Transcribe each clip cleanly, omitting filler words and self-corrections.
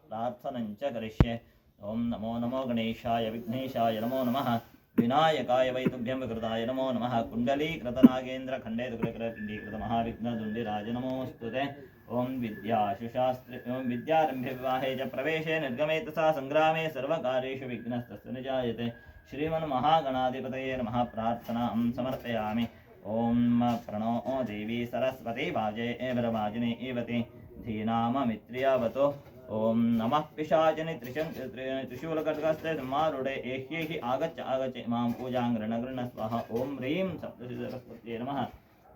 प्रार्थनं च करिष्ये। ओम नमो नमो गणेशाय विघ्नेशाय नमो नमः। विनायकाय वै तुभ्यं विकृताय नमो नमः। कुण्डलीकृतनागेन्द्र खण्डेतुकृतमहाविघ्नदुण्डिराज नमोऽस्तुते। ओम विद्याशुशास्त्रे ओम विद्यारंभे विवाहे च प्रवेशे निर्गमे तथा संग्रामे सर्वकार्येषु विघ्नस्तस्य न जायते। श्रीमन्महागणाधिपतये नमः। प्रार्थनां समर्पयामि। ओम प्रणो देवी सरस्वती वाजे एवति धीनाममित्र्यावतो। ओम नमः पिशाचिनि त्रिशूलखड्गस्ते समारूढे एह्येहि आगच्छ आगच्छ इमां पूजां गृह्ण स्वाहा। ओम ह्रीं सप्तशतीसरस्वत्यै नमः।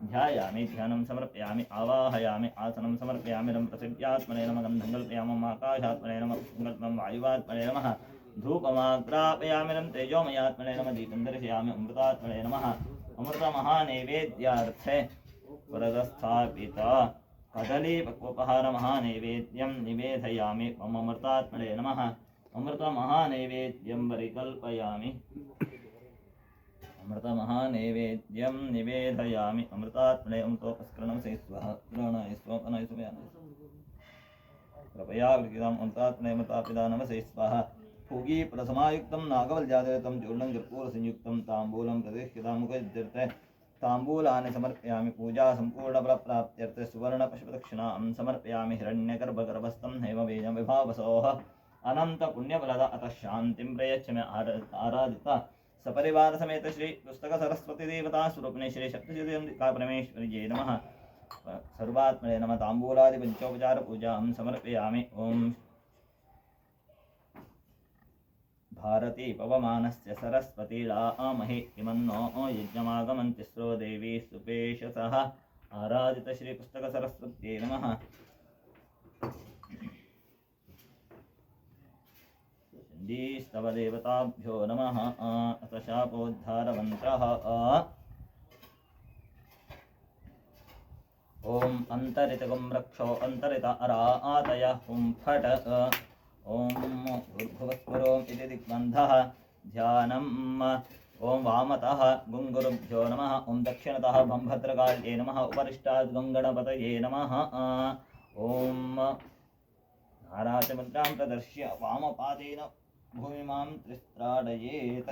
ध्यायामि ध्यानं समर्पयामि आवाहयामि आसनं समर्पयामि रं पृथिव्यात्मने नमः। गन्धं कल्पयामि आकाशात्मने नमः। पुष्पं वायुवात्मने नमः। धूपमाग्रापयामि रं तेजोमयात्मने नमः। दीपं दर्शयामि अमृतात्मने नमः। अमृतमहानैवेद्यार्थे वरदस्थापिता कदलीपक्वोपहारमहानैवेद्यं निवेदयामि मम अमृतात्मने नमः। अमृतमहानैवेद्यं परिकल्पयामि अमृतमहानैवेद्यं निवेदयामि अमृतात्मने अमृतोपस्करणं से स्वाहा। ग्रहणाय स्वापनाय सुमयानाय कृपया विकिताम् अमृतात्मने अमृतापिता नमसे स्वाहा। पूगी प्रसमायुक्तं नागवल्जातयुक्तं चूर्णं कर्पूरसंयुक्तं ताम्बूलं प्रतिष्ठितां मुखयुज्यर्थे ताम्बूलानि समर्पयामि। पूजा सम्पूर्णफलप्राप्त्यर्थे सुवर्णपुष्पदक्षिणां समर्पयामि। हिरण्यगर्भगर्भस्थं हेमबीजं विभावसोः अनन्तपुण्यफलद अतः शान्तिं प्रयच्छ मे आराधिता सपरिवार समेत श्री पुस्तक सरस्वती देवता स्वरूपिणी श्री शक्तिसिद्धिका परमेश्वरी जय नमः। सर्वात्मने नमः। ताम्बूलादि पंचोपचार पूजां समर्पयामि। ओम भारती पवमानस्य सरस्वतीलामहे इमन्नो यज्ञमागमन् तिस्रो देवी सुपेशसः आराधित श्री पुस्तक सरस्वत्यै नमः। स्तव देवताभ्यो नमः। अथ शापोद्धारमन्त्रः। ओम अंतरितगुं रक्षो अंतरित अरातय हुं फट। ओम भूर्भुवस्वरोम इति दिग्बन्धः ध्यानम्। ओम वामतः गुंगुरुभ्यो नमः। ओम दक्षिणतः भंभद्रकाल्ये नमः। उपरिष्टात् गंगणपतये नमः। ओम नाराचमुद्रां प्रदर्श्य वामपादेन भूमिमां त्रिस्त्राडयेत्।